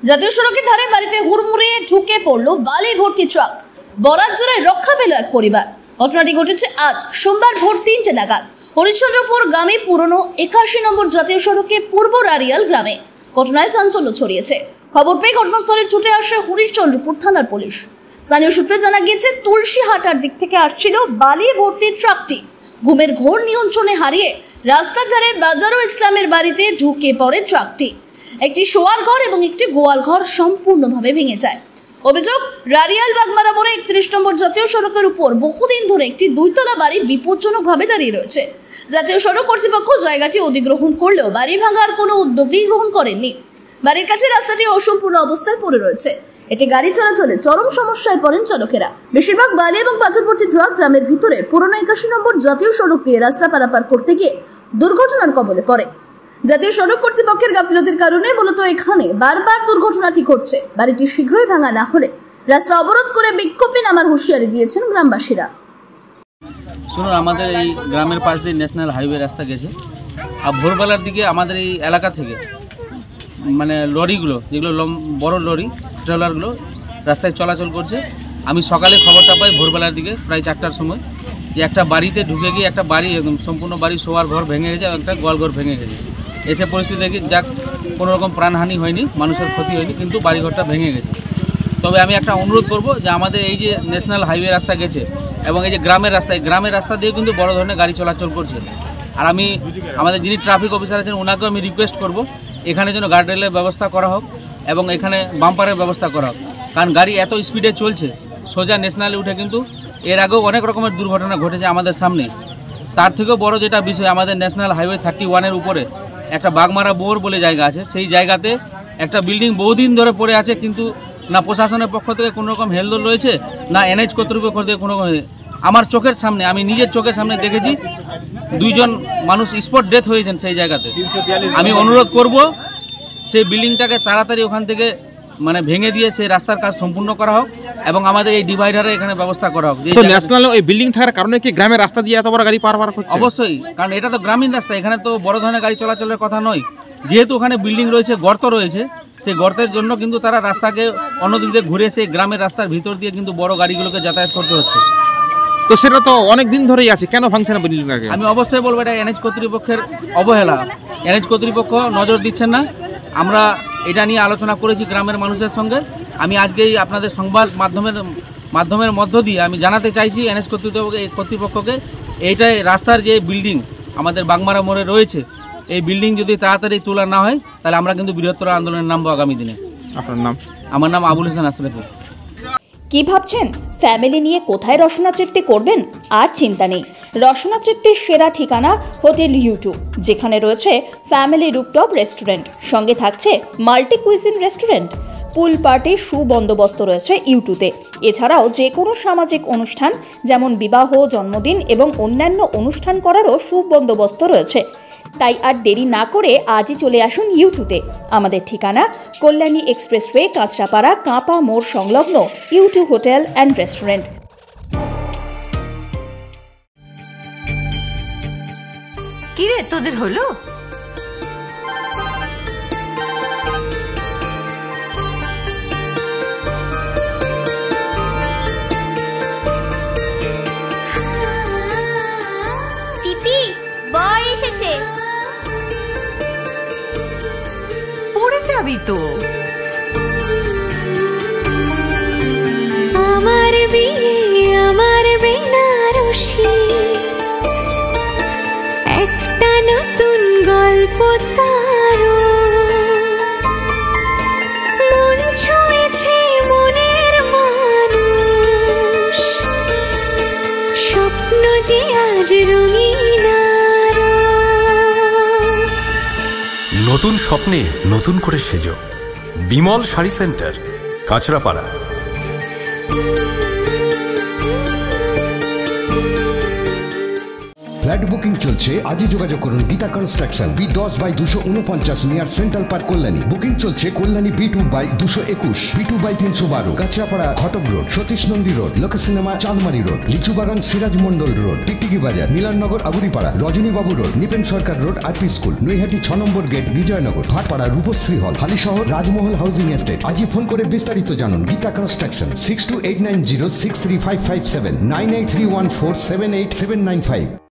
জাতীয় সড়কের ধারে বাড়িতে হুড়মুড়িয়ে ঢুকে পড়লো বালি ভর্তি ট্রাক। বরাত জোড়ায় রক্ষা পেল এক পরিবার। ঘটনাটি ঘটেছে আজ সোমবার ভোর 3টে নাগাদ হরিশ্চন্দ্রপুর গ্রামে পুরনো 81 নম্বর জাতীয় সড়কে পূর্ব রারিয়াল গ্রামে। ঘটনায় চাঞ্চল্য ছড়িয়েছে। খবর পেয়ে ঘটনাস্থলে ছুটে আসে হরিশ্চন্দ্রপুর থানার পুলিশ। স্থানীয় সূত্রে জানা গিয়েছে তুলসীহাটার দিক থেকে আসছিল বালি ভর্তি ট্রাকটি ঘুমের ঘোর নিয়ন্ত্রণে হারিয়ে রাস্তার ধারে বাজারো ইসলামের বাড়িতে ঢুকে পড়ে ট্রাকটি। একটি শোয়ার ঘর এবং একটি গোয়াল ঘর সম্পূর্ণভাবে ভেঙে যায়। অভিযোগ, রারিয়াল বাগমারা মোড়ে 31 নম্বর জাতীয় সড়কের উপর বহুদিন ধরে একটি দুইতলা বাড়ি বিপজ্জনকভাবে দাঁড়িয়ে রয়েছে। জাতীয় সড়ক কর্তৃপক্ষ জায়গাটি অধিগ্রহণ করলেও বাড়ি ভাঙার কোনো উদ্যোগই গ্রহণ করেননি। বাড়ির কাছে রাস্তাটি অসম্পূর্ণ অবস্থায় পড়ে রয়েছে। এতে গাড়ি চলাচলে চরম সমস্যায় পড়েন চালকেরা। বেশিরভাগ বালি এবং পাথরভর্তি ট্রাক গ্রামের ভিতরে পুরনো 81 নম্বর জাতীয় সড়ক দিয়ে রাস্তা পারাপার করতে গিয়ে দুর্ঘটনার কবলে পড়ে। জাতীয় সড়ক কর্তৃপক্ষের গাফিলতির কারণে মূলত এখানে বারবার দুর্ঘটনাটি ঘটছে। বাড়িটি শীঘ্রই ভাঙা না হলে রাস্তা অবরোধ করে বিক্ষোভে নামার হুঁশিয়ারি দিয়েছেন গ্রামবাসীরা। শুনুন, আমাদের এই গ্রামের পাশ দিয়ে ন্যাশনাল হাইওয়ে রাস্তা গেছে, আর ভোরবেলার দিকে আমাদের এই এলাকা থেকে মানে লরিগুলো, যেগুলো বড় লরি ট্রেলারগুলো রাস্তায় চলাচল করছে। আমি সকালে খবরটা পাই ভোরবেলার দিকে প্রায় 4টার সময়, যে একটা বাড়িতে ঢুকে গিয়ে একটা বাড়ি একদম সম্পূর্ণ বাড়ি শোয়ার ঘর ভেঙে গেছে, একটা গোয়ালঘর ভেঙে গেছে। এসে পরিস্থিতি দেখি যাক কোনো রকম প্রাণহানি হয়নি, মানুষের ক্ষতি হয়নি, কিন্তু বাড়িঘরটা ভেঙে গেছে। তবে আমি একটা অনুরোধ করব যে আমাদের এই যে ন্যাশনাল হাইওয়ে রাস্তা গেছে এবং এই যে গ্রামের রাস্তা দিয়ে কিন্তু বড় ধরনের গাড়ি চলাচল করছে। আর আমি আমাদের যিনি ট্রাফিক অফিসার আছেন ওনাকেও আমি রিকোয়েস্ট করব এখানে যেন গার্ডরেলের ব্যবস্থা করা হোক এবং এখানে বাম্পারের ব্যবস্থা করা হোক, কারণ গাড়ি এত স্পিডে চলছে সোজা ন্যাশনালে উঠে, কিন্তু এর আগেও অনেক রকমের দুর্ঘটনা ঘটেছে আমাদের সামনে। তার থেকেও বড় যেটা বিষয়, আমাদের ন্যাশনাল হাইওয়ে 31-এর উপরে একটা বাগমারা বোর বলে জায়গা আছে, সেই জায়গাতে একটা বিল্ডিং বহুদিন ধরে পড়ে আছে, কিন্তু না প্রশাসনের পক্ষ থেকে কোনো রকম হেলদোল রয়েছে, না এনএইচ কর্তৃপক্ষ থেকে কোনো রকম। আমার চোখের সামনে, আমি নিজের চোখের সামনে দেখেছি 2 জন মানুষ স্পট ডেথ হয়েছেন সেই জায়গাতে। আমি অনুরোধ করব সেই বিল্ডিংটাকে তাড়াতাড়ি ওখান থেকে মানে ভেঙে দিয়ে সেই রাস্তার কাজ সম্পূর্ণ করা হোক এবং আমাদের এই ডিভাইডারে এখানে ব্যবস্থা করা হোক। তো ন্যাশনাল এই বিল্ডিং থাকার কারণে কি গ্রামের রাস্তা দিয়ে এত বড় গাড়ি পারাপার করছে? অবশ্যই, কারণ এটা তো গ্রামীণ রাস্তা, এখানে তো বড় ধরনের গাড়ি চলাচলের কথা নয়। যেহেতু ওখানে বিল্ডিং রয়েছে, গর্ত রয়েছে, সেই গর্তের জন্য কিন্তু তারা রাস্তাকে অন্যদিক দিয়ে ঘুরে সেই গ্রামের রাস্তার ভিতর দিয়ে কিন্তু বড় গাড়িগুলোকে যাতায়াত করতে হচ্ছে। তো সেটা তো অনেক দিন ধরেই আছে, কেন ভাঙছে না বিল্ডিংটাকে? আমি অবশ্যই বলবো এটা এনএইচ কর্তৃপক্ষের অবহেলা। এনএইচ কর্তৃপক্ষ নজর দিচ্ছেন না। আমরা এটা নিয়ে আলোচনা করেছি গ্রামের মানুষের সঙ্গে। আমি আজকেই আপনাদের সংবাদ মাধ্যমের মধ্য দিয়ে আমি জানাতে চাইছি এনএইচ কর্তৃপক্ষকে, এইটাই রাস্তার যে বিল্ডিং আমাদের বাগমারা মোড়ে রয়েছে, এই বিল্ডিং যদি তাড়াতাড়ি তোলা না হয় তাহলে আমরা কিন্তু বৃহত্তর আন্দোলনে নামবো আগামী দিনে। আপনার নাম? আমার নাম আবুল হোসেন আশরাফি। কি ভাবছেন ফ্যামিলি নিয়ে কোথায় রসনা তৃপ্তি করবেন? আর চিন্তা নেই, রসনা তৃপ্তির সেরা ঠিকানা হোটেল ইউ2, যেখানে রয়েছে ফ্যামিলি রুফটপ রেস্টুরেন্ট, সঙ্গে থাকছে মাল্টি কুইজিন রেস্টুরেন্ট। পুল পার্টির সুবন্দোবস্ত রয়েছে ইউ2তে। এছাড়াও যে কোনো সামাজিক অনুষ্ঠান যেমন বিবাহ, জন্মদিন এবং অন্যান্য অনুষ্ঠান করারও সুবন্দোবস্ত রয়েছে। তাই আর দেরি না করে আজই চলে আসুন ইউ2তে। আমাদের ঠিকানা কল্যাণী এক্সপ্রেসওয়ে, কাঁচরাপাড়া, কাঁপা মোড় সংলগ্ন ইউ2 হোটেল অ্যান্ড রেস্টুরেন্ট। কি রে, তোদের হলো? পিপি, বর এসেছে। পড়ে যাবি তো। আমার বিয়ে, আমার বেনারসি, একটা নতুন গল্প তারো, মন ছুঁয়েছে মনের মানুষ, স্বপ্ন যে আজ রঙিন আরো। নতুন স্বপ্নে নতুন করে সেজো, Bimal sari centre, Kanchrapara. Flat booking চলছে, আজই যোগাযোগ করুন Geeta construction, B10/249 near central park, Kalyani. Booking চলছে Kalyani B2/221, B2/312, Kanchrapara Ghatak road, Satish Nandi road, Lok cinema Chandmari road, Lichubagan Siraj Mondal road, Tiktiki Bazar, Milannagar Aguripara, Rajanibabu road, Nipen Sarkar road, RP school, Naihati 6 number gate, Bijoynagar, Bhatpara Rupashree hall, Halisahar Rajmahal housing estate. আজই ফোন করে বিস্তারিত জানুন। গীতা কনস্ট্রাকশন 6289063557 9831478795।